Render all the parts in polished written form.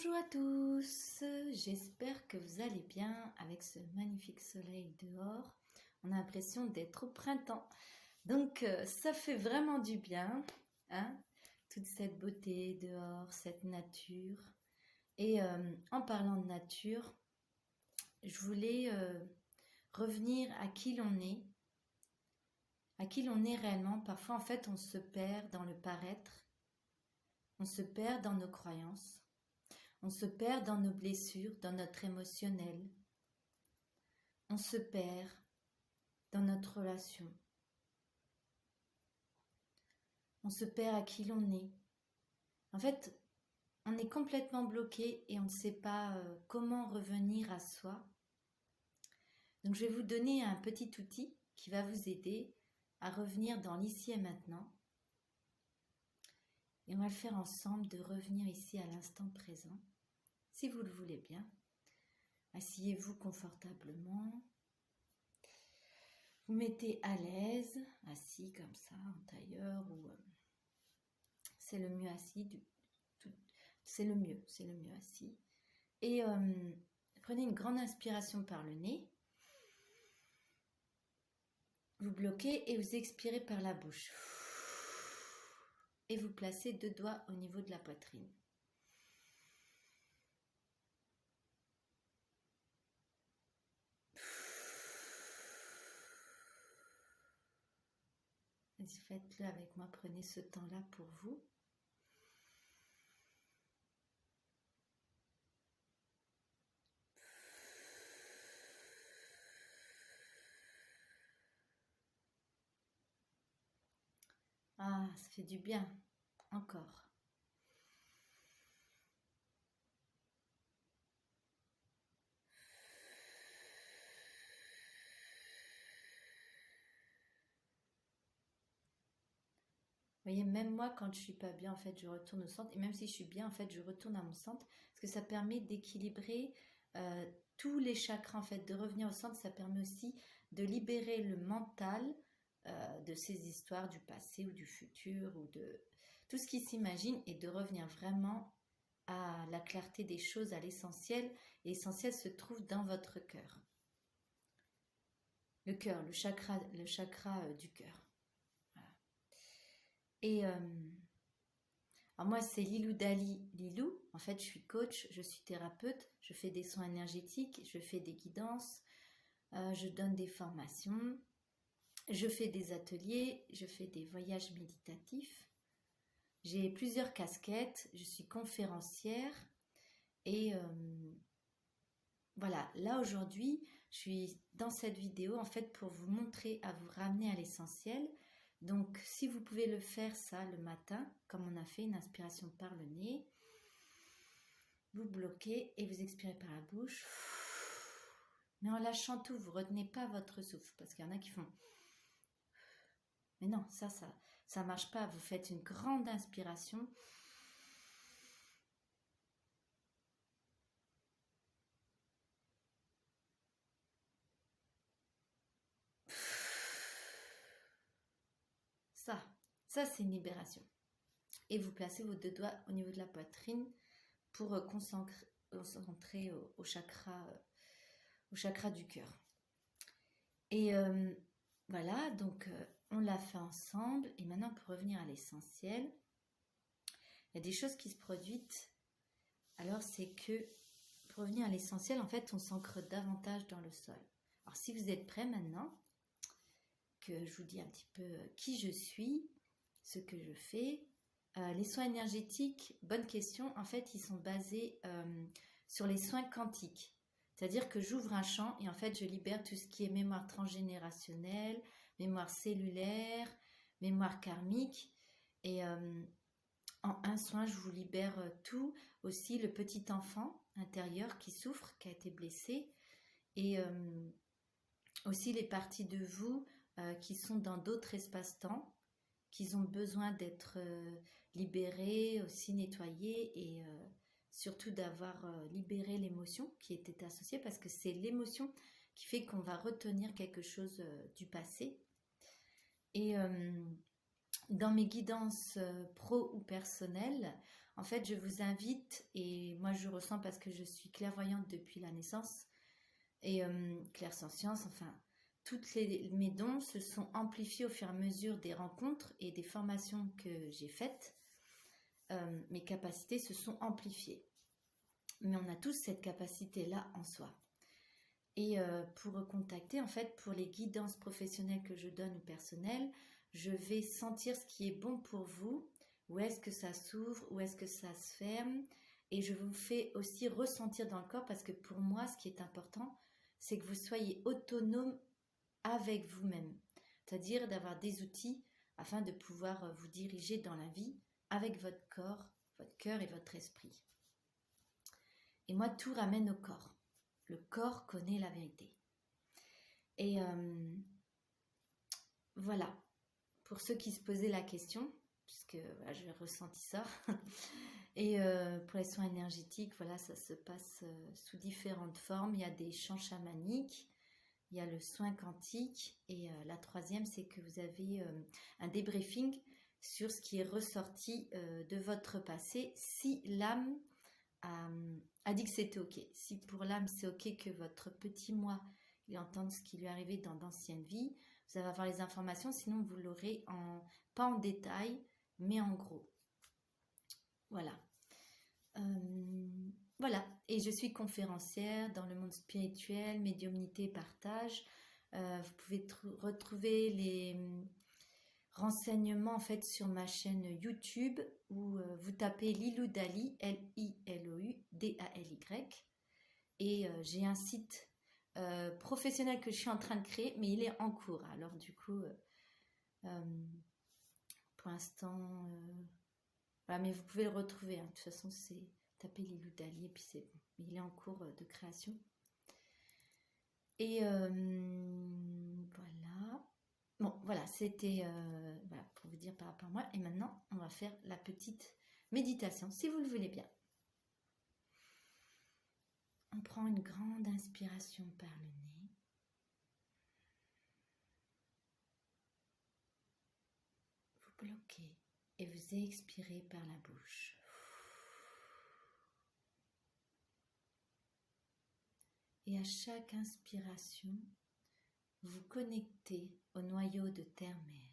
Bonjour à tous, j'espère que vous allez bien avec ce magnifique soleil dehors. On a l'impression d'être au printemps, donc ça fait vraiment du bien, hein, toute cette beauté dehors, cette nature. Et en parlant de nature, je voulais revenir à qui l'on est réellement. Parfois en fait on se perd dans le paraître, on se perd dans nos croyances. On se perd dans nos blessures, dans notre émotionnel. On se perd dans notre relation. On se perd à qui l'on est. En fait, on est complètement bloqué et on ne sait pas comment revenir à soi. Donc je vais vous donner un petit outil qui va vous aider à revenir dans l'ici et maintenant. Et on va le faire ensemble, de revenir ici à l'instant présent. Si vous le voulez bien, asseyez-vous confortablement. Vous mettez à l'aise, assis comme ça, en tailleur, ou c'est le mieux assis, c'est le mieux assis. Et prenez une grande inspiration par le nez. Vous bloquez et vous expirez par la bouche. Et vous placez 2 doigts au niveau de la poitrine. Faites-le avec moi, prenez ce temps-là pour vous. Ah, ça fait du bien. Encore. Vous voyez, même moi, quand je suis pas bien, en fait, je retourne au centre. Et même si je suis bien, en fait, je retourne à mon centre. Parce que ça permet d'équilibrer tous les chakras, en fait, de revenir au centre. Ça permet aussi de libérer le mental de ces histoires du passé ou du futur ou de tout ce qui s'imagine et de revenir vraiment à la clarté des choses, à l'essentiel. Et l'essentiel se trouve dans votre cœur. Le cœur, le chakra du cœur. Et alors moi, c'est Lilou Dali Lilou. En fait, je suis coach, je suis thérapeute, je fais des soins énergétiques, je fais des guidances, je donne des formations, je fais des ateliers, je fais des voyages méditatifs. J'ai plusieurs casquettes, je suis conférencière et voilà, là aujourd'hui, je suis dans cette vidéo en fait pour vous montrer, à vous ramener à l'essentiel. Donc, si vous pouvez le faire ça le matin, comme on a fait une inspiration par le nez, vous bloquez et vous expirez par la bouche. Mais en lâchant tout, vous ne retenez pas votre souffle, parce qu'il y en a qui font... Mais non, ça marche pas. Vous faites une grande inspiration. Ça c'est une libération. Et vous placez vos 2 doigts au niveau de la poitrine pour concentrer au chakra du cœur. Et voilà, donc on l'a fait ensemble. Et maintenant, pour revenir à l'essentiel, il y a des choses qui se produisent. Alors, c'est que pour revenir à l'essentiel, en fait, on s'ancre davantage dans le sol. Alors, si vous êtes prêts maintenant, que je vous dis un petit peu qui je suis, ce que je fais. Les soins énergétiques, bonne question. En fait, ils sont basés sur les soins quantiques. C'est-à-dire que j'ouvre un champ et en fait, je libère tout ce qui est mémoire transgénérationnelle, mémoire cellulaire, mémoire karmique. Et en un soin, je vous libère tout. Aussi, le petit enfant intérieur qui souffre, qui a été blessé. Et aussi les parties de vous qui sont dans d'autres espaces-temps, qui ont besoin d'être libérées, aussi nettoyées et surtout d'avoir libéré l'émotion qui était associée, parce que c'est l'émotion qui fait qu'on va retenir quelque chose du passé. Et dans mes guidances pro ou personnelles, En fait, je vous invite, et moi je ressens parce que je suis clairvoyante depuis la naissance, et clairsentience, enfin, mes dons se sont amplifiés au fur et à mesure des rencontres et des formations que j'ai faites. Mes capacités se sont amplifiées. Mais on a tous cette capacité-là en soi. Et pour contacter, en fait, pour les guidances professionnelles que je donne ou personnelles, je vais sentir ce qui est bon pour vous, où est-ce que ça s'ouvre, où est-ce que ça se ferme, et je vous fais aussi ressentir dans le corps, parce que pour moi, ce qui est important, c'est que vous soyez autonome avec vous-même, c'est-à-dire d'avoir des outils afin de pouvoir vous diriger dans la vie avec votre corps, votre cœur et votre esprit. Et moi, tout ramène au corps. Le corps connaît la vérité. Et voilà, pour ceux qui se posaient la question, puisque voilà, j'ai ressenti ça. Et pour les soins énergétiques, voilà, ça se passe sous différentes formes. Il y a des chants chamaniques, il y a le soin quantique, et la troisième, c'est que vous avez un débriefing sur ce qui est ressorti de votre passé, si l'âme a dit que c'était ok. Si pour l'âme c'est ok que votre petit moi il entende ce qui lui est arrivé dans d'anciennes vies, vous allez avoir les informations, sinon vous l'aurez pas en détail, mais en gros. Voilà. Voilà. Et je suis conférencière dans le monde spirituel, médiumnité, partage. Vous pouvez retrouver les renseignements en fait sur ma chaîne YouTube où vous tapez Lilou Dali, Liloudally, et j'ai un site professionnel que je suis en train de créer, mais il est en cours. Alors du coup, pour l'instant, voilà, mais vous pouvez le retrouver. Hein. De toute façon, c'est taper Lilou Dali et puis c'est bon. Il est en cours de création. Et voilà. Bon, voilà, c'était voilà, pour vous dire par rapport à moi. Et maintenant, on va faire la petite méditation, si vous le voulez bien. On prend une grande inspiration par le nez. Vous bloquez et vous expirez par la bouche. Et à chaque inspiration, vous connectez au noyau de terre-mer.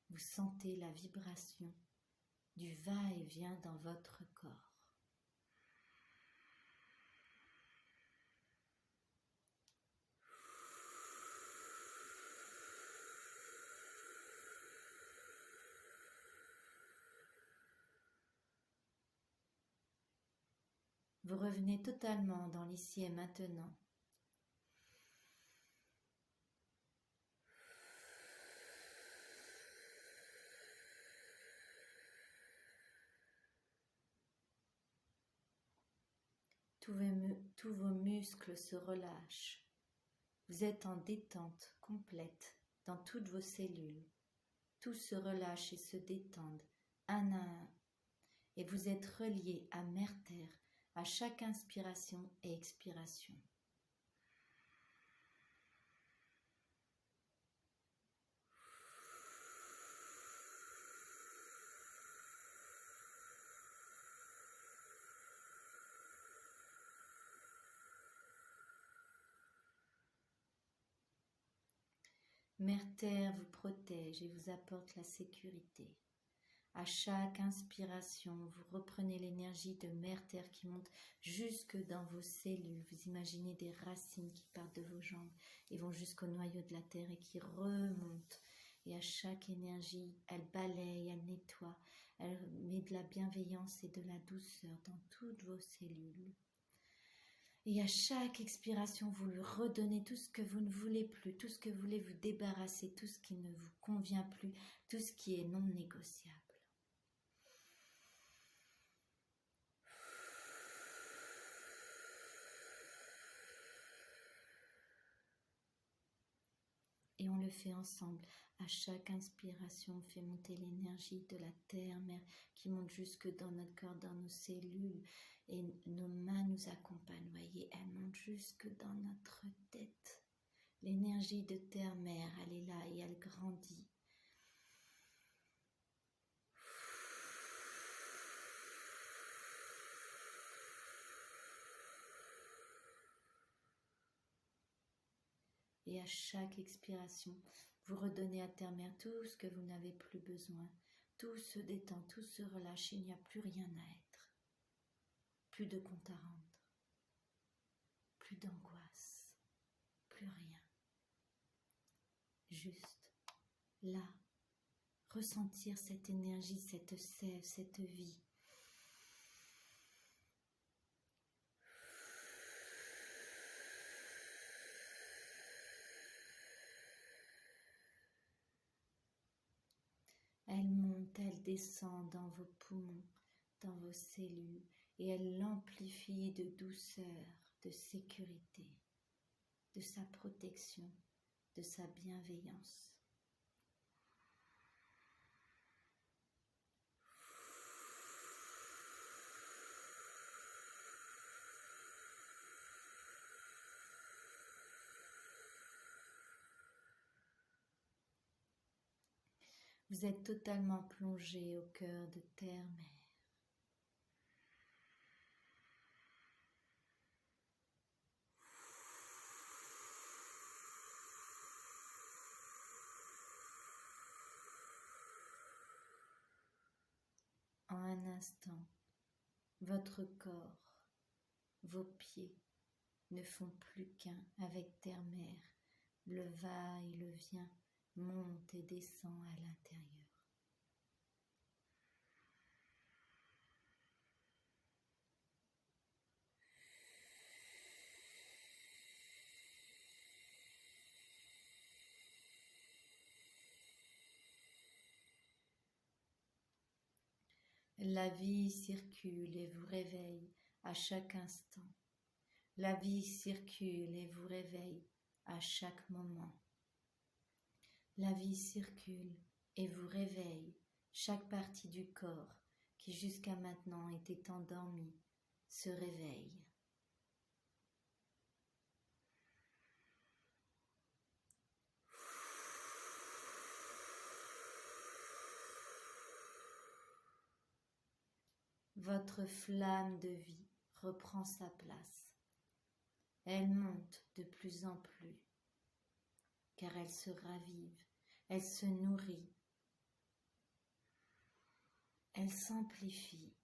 Vous sentez la vibration du va-et-vient dans votre corps. Vous revenez totalement dans l'ici et maintenant. Tous vos muscles se relâchent. Vous êtes en détente complète dans toutes vos cellules. Tout se relâche et se détendent un à un. Et vous êtes relié à Mère Terre à chaque inspiration et expiration. Mère Terre vous protège et vous apporte la sécurité. À chaque inspiration, vous reprenez l'énergie de Mère Terre qui monte jusque dans vos cellules. Vous imaginez des racines qui partent de vos jambes et vont jusqu'au noyau de la Terre et qui remontent. Et à chaque énergie, elle balaye, elle nettoie, elle met de la bienveillance et de la douceur dans toutes vos cellules. Et à chaque expiration, vous lui redonnez tout ce que vous ne voulez plus, tout ce que vous voulez vous débarrasser, tout ce qui ne vous convient plus, tout ce qui est non négociable. Et on le fait ensemble. À chaque inspiration, on fait monter l'énergie de la terre-mère qui monte jusque dans notre corps, dans nos cellules. Et nos mains nous accompagnent, voyez, elles montent jusque dans notre tête. L'énergie de terre-mère, elle est là et elle grandit. Et à chaque expiration, vous redonnez à Terre-Mère tout ce que vous n'avez plus besoin. Tout se détend, tout se relâche, il n'y a plus rien à être. Plus de compte à rendre. Plus d'angoisse. Plus rien. Juste là, ressentir cette énergie, cette sève, cette vie. Elle monte, elle descend dans vos poumons, dans vos cellules, et elle l'amplifie de douceur, de sécurité, de sa protection, de sa bienveillance. Vous êtes totalement plongé au cœur de Terre-Mère. En un instant, votre corps, vos pieds ne font plus qu'un avec Terre-Mère. Le va et le vient monte et descend à l'intérieur. La vie circule et vous réveille à chaque instant. La vie circule et vous réveille à chaque moment. La vie circule et vous réveille. Chaque partie du corps qui jusqu'à maintenant était endormie se réveille. Votre flamme de vie reprend sa place. Elle monte de plus en plus, car elle se ravive, elle se nourrit, elle s'amplifie.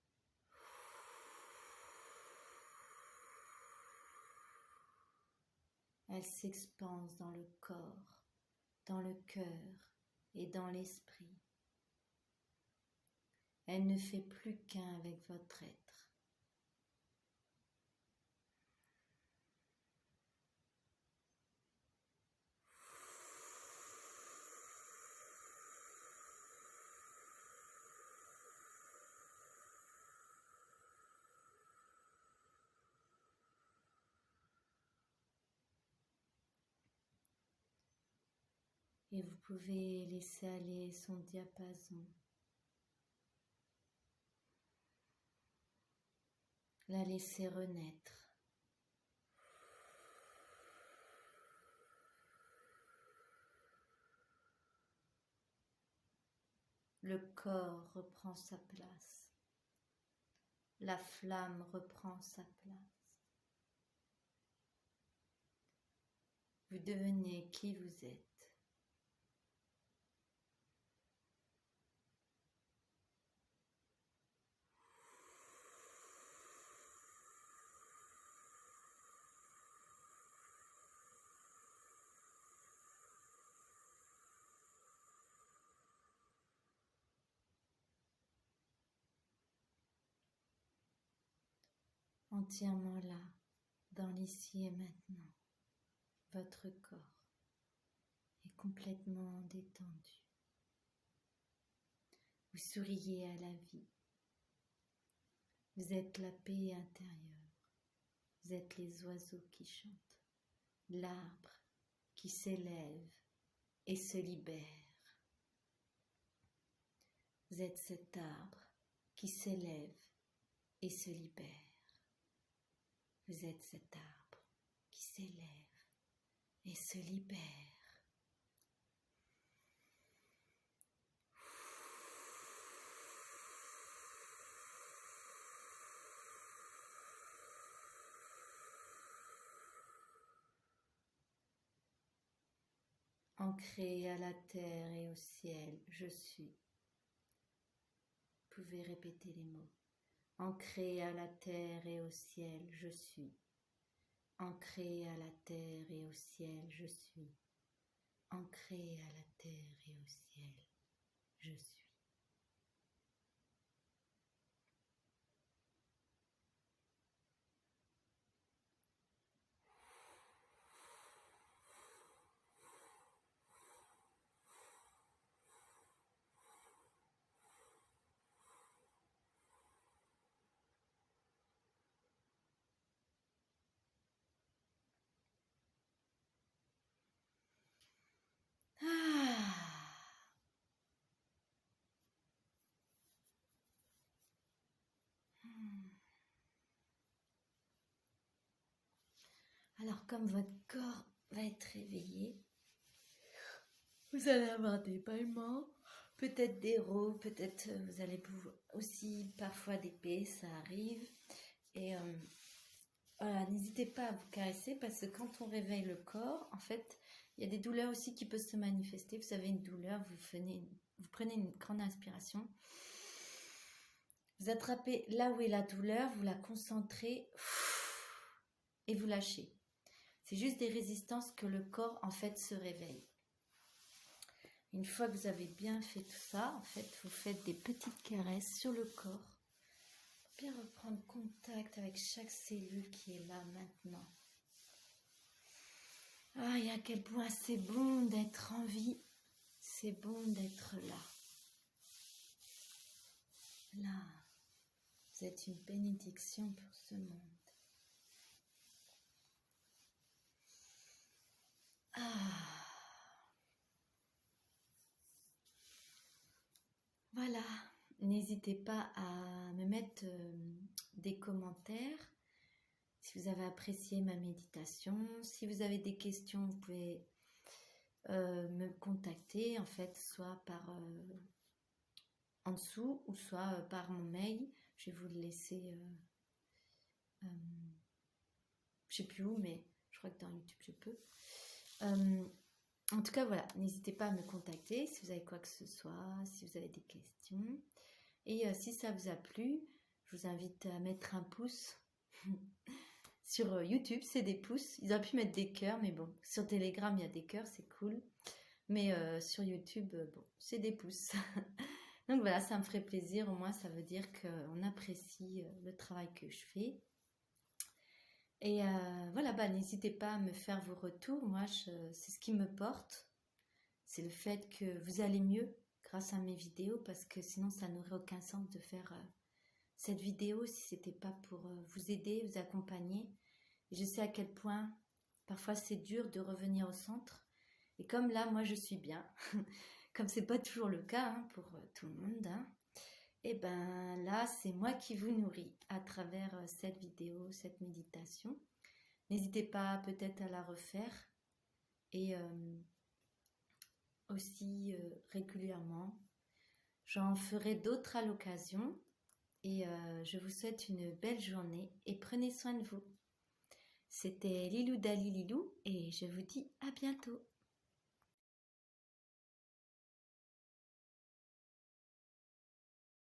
Elle s'expanse dans le corps, dans le cœur et dans l'esprit. Elle ne fait plus qu'un avec votre être. Et vous pouvez laisser aller son diapason. La laisser renaître. Le corps reprend sa place. La flamme reprend sa place. Vous devenez qui vous êtes. Entièrement là, dans l'ici et maintenant, votre corps est complètement détendu. Vous souriez à la vie. Vous êtes la paix intérieure. Vous êtes les oiseaux qui chantent, l'arbre qui s'élève et se libère. Vous êtes cet arbre qui s'élève et se libère. Vous êtes cet arbre qui s'élève et se libère. Ancré à la terre et au ciel, je suis. Vous pouvez répéter les mots. Ancré à la terre et au ciel, je suis. Ancré à la terre et au ciel, je suis. Ancré à la terre et au ciel, je suis. Ah. Alors, comme votre corps va être réveillé, vous allez avoir des bâillements, peut-être des rôles, peut-être vous allez aussi parfois des paix, ça arrive. Et voilà, n'hésitez pas à vous caresser parce que quand on réveille le corps, en fait, il y a des douleurs aussi qui peuvent se manifester. Vous avez une douleur, vous prenez une grande inspiration. Vous attrapez là où est la douleur, vous la concentrez et vous lâchez. C'est juste des résistances que le corps, en fait, se réveille. Une fois que vous avez bien fait tout ça, en fait, vous faites des petites caresses sur le corps. Pour bien reprendre contact avec chaque cellule qui est là maintenant. Ah, et à quel point c'est bon d'être en vie. C'est bon d'être là. Là. Vous êtes une bénédiction pour ce monde. Ah. Voilà. N'hésitez pas à me mettre des commentaires si vous avez apprécié ma méditation. Si vous avez des questions, vous pouvez me contacter, en fait, soit par en dessous ou soit par mon mail. Je vais vous le laisser, je sais plus où, mais je crois que dans YouTube je peux. En tout cas, voilà, n'hésitez pas à me contacter si vous avez quoi que ce soit, si vous avez des questions. Et si ça vous a plu, je vous invite à mettre un pouce. Sur YouTube, c'est des pouces. Ils auraient pu mettre des cœurs, mais bon, sur Telegram, il y a des cœurs, c'est cool. Mais sur YouTube, bon, c'est des pouces. Donc voilà, ça me ferait plaisir. Au moins, ça veut dire qu'on apprécie le travail que je fais. Et voilà, bah, n'hésitez pas à me faire vos retours. Moi, c'est ce qui me porte. C'est le fait que vous allez mieux grâce à mes vidéos, parce que sinon, ça n'aurait aucun sens de faire cette vidéo si c'était pas pour vous aider, vous accompagner. Et je sais à quel point parfois c'est dur de revenir au centre. Et comme là, moi, je suis bien, comme c'est pas toujours le cas hein, pour tout le monde, hein, et ben là, c'est moi qui vous nourris à travers cette vidéo, cette méditation. N'hésitez pas peut-être à la refaire et aussi régulièrement. J'en ferai d'autres à l'occasion et je vous souhaite une belle journée et prenez soin de vous. C'était Lilou Dali Lilou et je vous dis à bientôt.